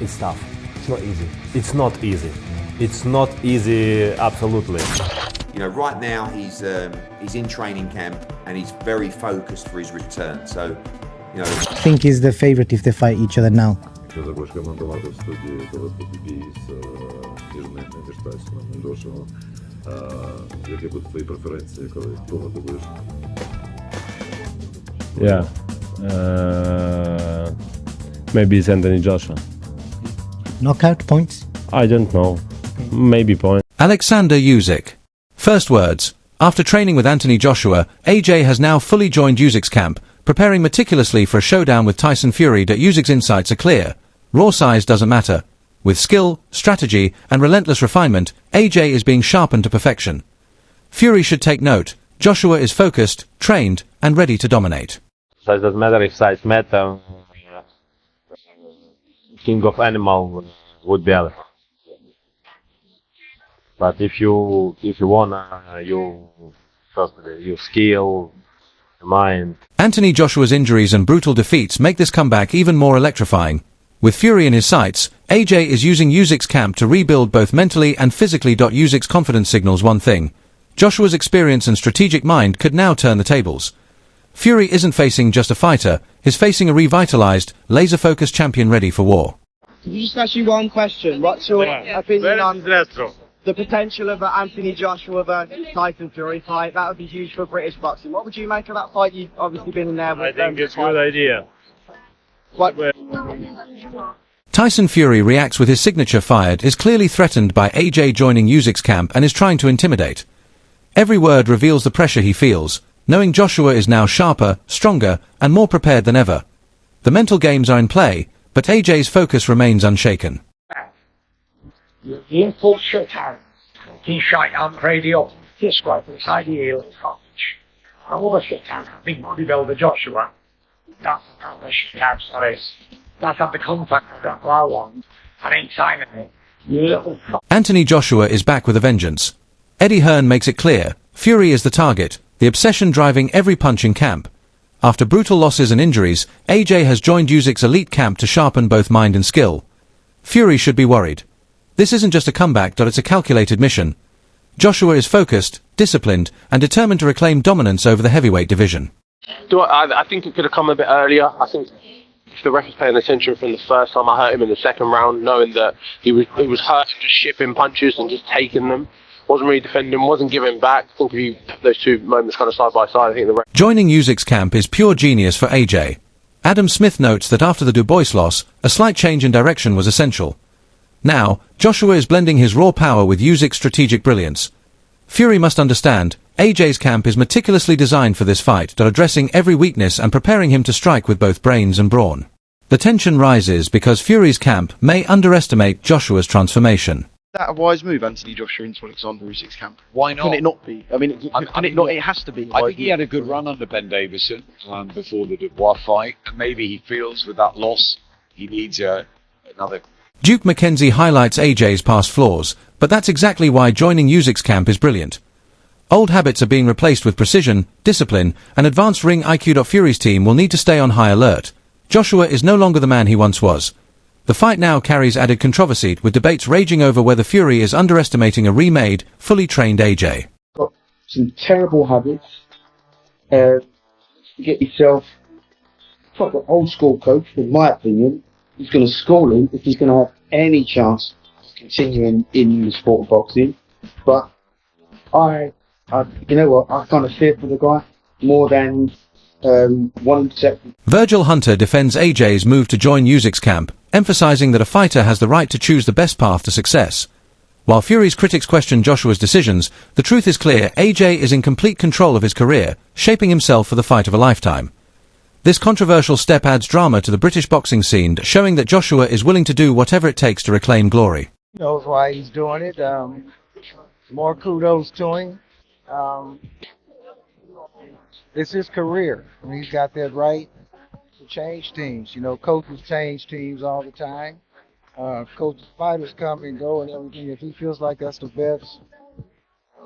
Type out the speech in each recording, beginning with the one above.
It's tough. It's not easy. It's not easy. It's not easy, absolutely. You know, right now he's in training camp and he's very focused for his return. So, you know, I think he's the favorite if they fight each other now. Що захочеш командувати в студії, коли бій між Тайсоном і Джошуа, які будуть твої преференції, кого ти будеш? Yeah. Maybe it's Anthony Joshua. Knockout points? I don't know. Maybe point. Oleksandr Usyk. First words. After training with Anthony Joshua, AJ has now fully joined Usyk's camp, preparing meticulously for a showdown with Tyson Fury. Usyk's insights are clear. Raw size doesn't matter. With skill, strategy, and relentless refinement, AJ is being sharpened to perfection. Fury should take note. Joshua is focused, trained, and ready to dominate. Size doesn't matter. If size matter, king of animal would be Alex. But if you wanna, your skill, your mind. Anthony Joshua's injuries and brutal defeats make this comeback even more electrifying. With Fury in his sights, AJ is using Usyk's camp to rebuild both mentally and physically. Usyk's confidence signals one thing. Joshua's experience and strategic mind could now turn the tables. Fury isn't facing just a fighter, he's facing a revitalized, laser-focused champion ready for war. Can you just ask you one question? What's your opinion on the potential of an Anthony Joshua versus Tyson Fury fight? That would be huge for British boxing. What would you make of that fight? You've obviously been in there with I think it's a good idea. What? Tyson Fury reacts with his signature fired, is clearly threatened by AJ joining Usyk's camp and is trying to intimidate. Every word reveals the pressure he feels, knowing Joshua is now sharper, stronger, and more prepared than ever. The mental games are in play, but AJ's focus remains unshaken. In full shutdown, die Showdown Radio, this was this ideal coach. I want to shutdown, big bodybuilder Joshua. That's not the shutdown, sorry. That's not the contact that I want. I ain't signing it. You little Anthony Joshua is back with a vengeance. Eddie Hearn makes it clear, Fury is the target, the obsession driving every punch in camp. After brutal losses and injuries, AJ has joined Usyk's elite camp to sharpen both mind and skill. Fury should be worried. This isn't just a comeback, it's a calculated mission. Joshua is focused, disciplined, and determined to reclaim dominance over the heavyweight division. I think it could have come a bit earlier. I think if the ref was paying attention from the first time I hurt him in the second round, knowing that he was hurt, just shipping punches and just taking them. Wasn't really defending, wasn't giving back. I think if you put those two moments kind of side by side, I think the ref... Joining Usyk's camp is pure genius for AJ. Adam Smith notes that after the Du Bois loss, a slight change in direction was essential. Now, Joshua is blending his raw power with Usyk's strategic brilliance. Fury must understand, AJ's camp is meticulously designed for this fight, addressing every weakness and preparing him to strike with both brains and brawn. The tension rises because Fury's camp may underestimate Joshua's transformation. Is that a wise move, Anthony Joshua into Oleksandr Usyk's camp? Why not? Can it not be? I mean, can it not? It has to be. I think he had a good run under Ben Davison before the Dubois fight, and maybe he feels with that loss he needs another. Duke McKenzie highlights AJ's past flaws, but that's exactly why joining Usyk's camp is brilliant. Old habits are being replaced with precision, discipline, and advanced ring IQ. Fury's team will need to stay on high alert. Joshua is no longer the man he once was. The fight now carries added controversy, with debates raging over whether Fury is underestimating a remade, fully trained AJ. Got some terrible habits. Get yourself like an old school coach, in my opinion, who's going to school him if he's going to have any chance of continuing in the sport of boxing. But you know what, I kind of fear for the guy more than one step. Virgil Hunter defends AJ's move to join Usyk's camp, emphasizing that a fighter has the right to choose the best path to success. While Fury's critics question Joshua's decisions, the truth is clear: AJ is in complete control of his career, shaping himself for the fight of a lifetime. This controversial step adds drama to the British boxing scene, showing that Joshua is willing to do whatever it takes to reclaim glory. He knows why he's doing it. More kudos to him. It's his career. And he's got that right to change teams. You know, coaches change teams all the time. Coaches, fighters come and go and everything. If he feels like that's the best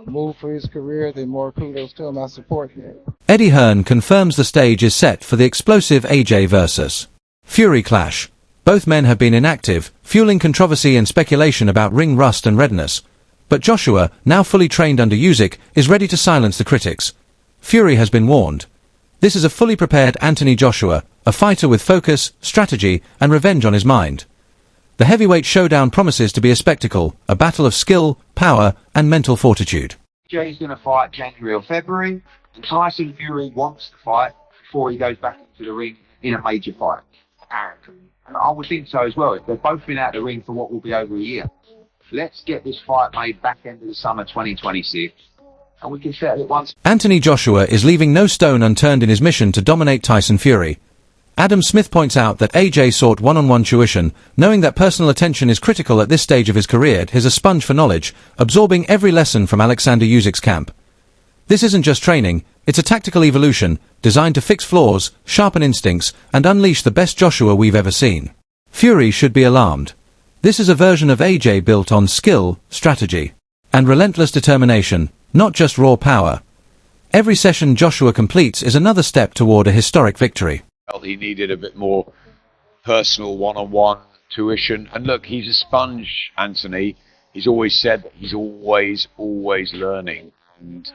move for his career, then more kudos to him. I support that. Eddie Hearn confirms the stage is set for the explosive AJ versus Fury clash. Both men have been inactive, fueling controversy and speculation about ring rust and readiness. But Joshua, now fully trained under Usyk, is ready to silence the critics. Fury has been warned. This is a fully prepared Anthony Joshua, a fighter with focus, strategy, and revenge on his mind. The heavyweight showdown promises to be a spectacle, a battle of skill, power, and mental fortitude. Jay's going to fight January or February, and Tyson Fury wants to fight before he goes back into the ring in a major fight. And I would think so as well. They've both been out the ring for what will be over a year. Let's get this fight made back end of the summer 2026, and we can settle it once. Anthony Joshua is leaving no stone unturned in his mission to dominate Tyson Fury. Adam Smith points out that AJ sought one-on-one tuition, knowing that personal attention is critical at this stage of his career. He's a sponge for knowledge, absorbing every lesson from Oleksandr Usyk's camp. This isn't just training, it's a tactical evolution, designed to fix flaws, sharpen instincts, and unleash the best Joshua we've ever seen. Fury should be alarmed. This is a version of AJ built on skill, strategy, and relentless determination, not just raw power. Every session Joshua completes is another step toward a historic victory. Felt he needed a bit more personal one-on-one tuition. And look, he's a sponge, Anthony. He's always said that he's always learning. And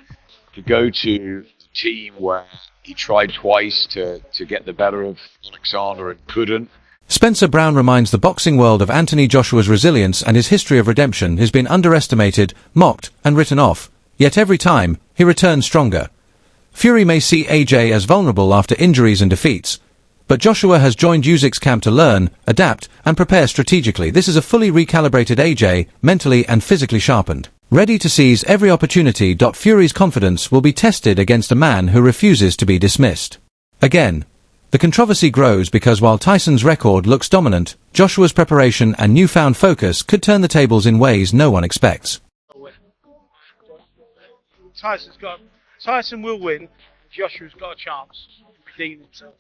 to go to the team where he tried twice to get the better of Oleksandr and couldn't. Spencer Brown reminds the boxing world of Anthony Joshua's resilience, and his history of redemption has been underestimated, mocked, and written off. Yet every time, he returns stronger. Fury may see AJ as vulnerable after injuries and defeats, but Joshua has joined Usyk's camp to learn, adapt, and prepare strategically. This is a fully recalibrated AJ, mentally and physically sharpened. Ready to seize every opportunity. Fury's confidence will be tested against a man who refuses to be dismissed. Again, the controversy grows because while Tyson's record looks dominant, Joshua's preparation and newfound focus could turn the tables in ways no one expects. Tyson will win. Joshua's got a chance to redeem himself.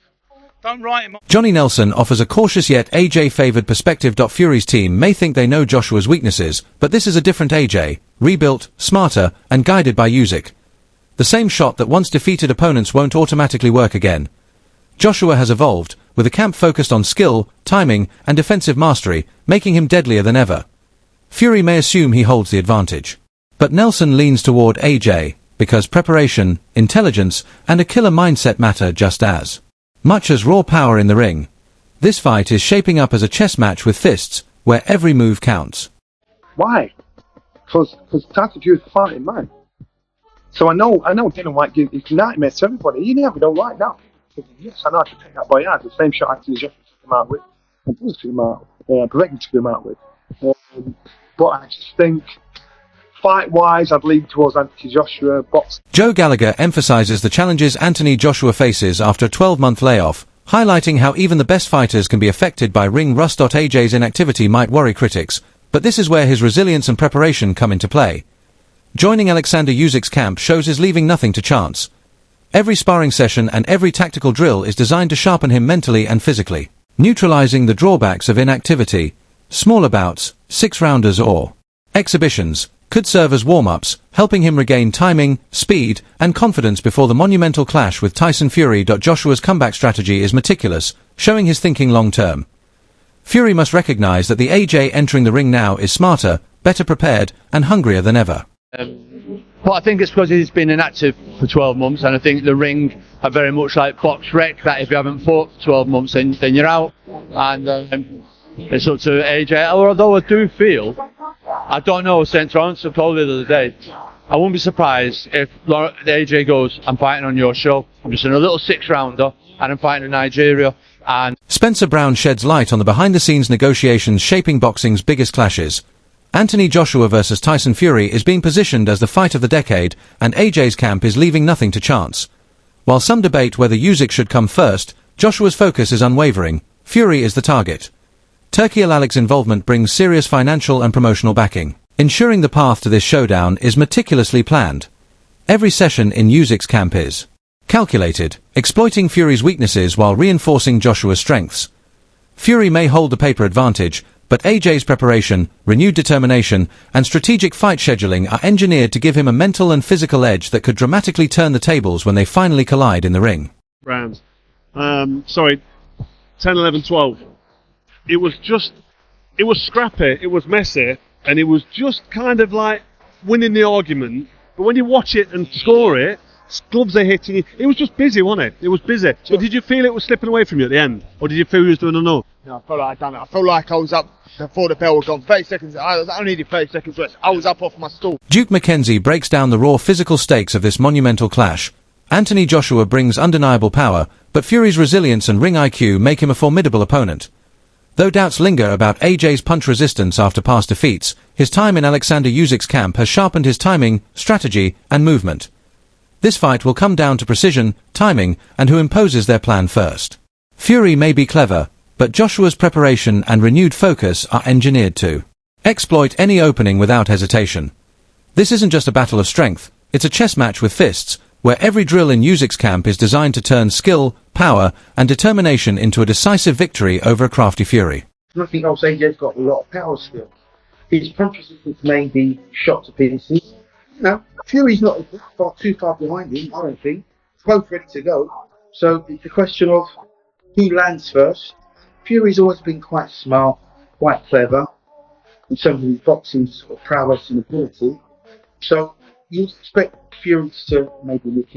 Don't write him off. Johnny Nelson offers a cautious yet AJ-favored perspective. Fury's team may think they know Joshua's weaknesses, but this is a different AJ, rebuilt, smarter, and guided by Usyk. The same shot that once defeated opponents won't automatically work again. Joshua has evolved, with a camp focused on skill, timing, and defensive mastery, making him deadlier than ever. Fury may assume he holds the advantage. But Nelson leans toward AJ, because preparation, intelligence, and a killer mindset matter just as much as raw power in the ring. This fight is shaping up as a chess match with fists, where every move counts. Why? Because Tyson Fury's a fighting man. So I know Dylan White gives nightmares to everybody. You never know right now. Yes, I know I can take that boy out. The same shot Anthony Joshua took him out with, and Bruce took him out, Brecken took him out with. But I just think, fight-wise, I'd lean towards Anthony Joshua. Joe Gallagher emphasizes the challenges Anthony Joshua faces after a 12-month layoff, highlighting how even the best fighters can be affected by ring rust. AJ's inactivity might worry critics, but this is where his resilience and preparation come into play. Joining Oleksandr Usyk's camp shows his leaving nothing to chance. Every sparring session and every tactical drill is designed to sharpen him mentally and physically, neutralizing the drawbacks of inactivity. Smaller bouts, 6-rounders or exhibitions, could serve as warm-ups, helping him regain timing, speed, and confidence before the monumental clash with Tyson Fury. Joshua's comeback strategy is meticulous, showing his thinking long-term. Fury must recognize that the AJ entering the ring now is smarter, better prepared, and hungrier than ever. But I think it's because he's been inactive for 12 months, and I think the ring are very much like box rec, that if you haven't fought for 12 months, then you're out. And it's up to AJ. Although I do feel, I don't know, St. Lawrence told me the other day, I wouldn't be surprised if AJ goes, I'm fighting on your show, I'm just in a little 6-rounder, and I'm fighting in Nigeria. And Spencer Brown sheds light on the behind-the-scenes negotiations shaping boxing's biggest clashes. Anthony Joshua versus Tyson Fury is being positioned as the fight of the decade, and AJ's camp is leaving nothing to chance. While some debate whether Usyk should come first, Joshua's focus is unwavering. Fury is the target. Turki Al-Alik's involvement brings serious financial and promotional backing, ensuring the path to this showdown is meticulously planned. Every session in Usyk's camp is calculated, exploiting Fury's weaknesses while reinforcing Joshua's strengths. Fury may hold the paper advantage, but AJ's preparation, renewed determination, and strategic fight scheduling are engineered to give him a mental and physical edge that could dramatically turn the tables when they finally collide in the ring. Rounds. Sorry, 10, 11, 12. it was scrappy, it was messy, and it was just kind of like winning the argument. But when you watch it and score it, gloves are hitting you. It was just busy, wasn't it? It was busy. But did you feel it was slipping away from you at the end? Or did you feel you was doing enough? No, I felt like I'd done it. I felt like I was up before the bell was gone. 30 seconds. I only needed 30 seconds rest. I was up off my stool. Duke McKenzie breaks down the raw physical stakes of this monumental clash. Anthony Joshua brings undeniable power, but Fury's resilience and ring IQ make him a formidable opponent. Though doubts linger about AJ's punch resistance after past defeats, his time in Oleksandr Usyk's camp has sharpened his timing, strategy, and movement. This fight will come down to precision, timing, and who imposes their plan first. Fury may be clever, but Joshua's preparation and renewed focus are engineered to exploit any opening without hesitation. This isn't just a battle of strength, it's a chess match with fists, where every drill in Usyk's camp is designed to turn skill, power, and determination into a decisive victory over a crafty Fury. Nothing else. AJ's got a lot of power still. His punch resistance may be shot to pieces. No, Fury's not too far behind him, I don't think. Both ready to go. So it's a question of who lands first. Fury's always been quite smart, quite clever in terms of his boxing sort of prowess and ability. So you expect Fury to maybe look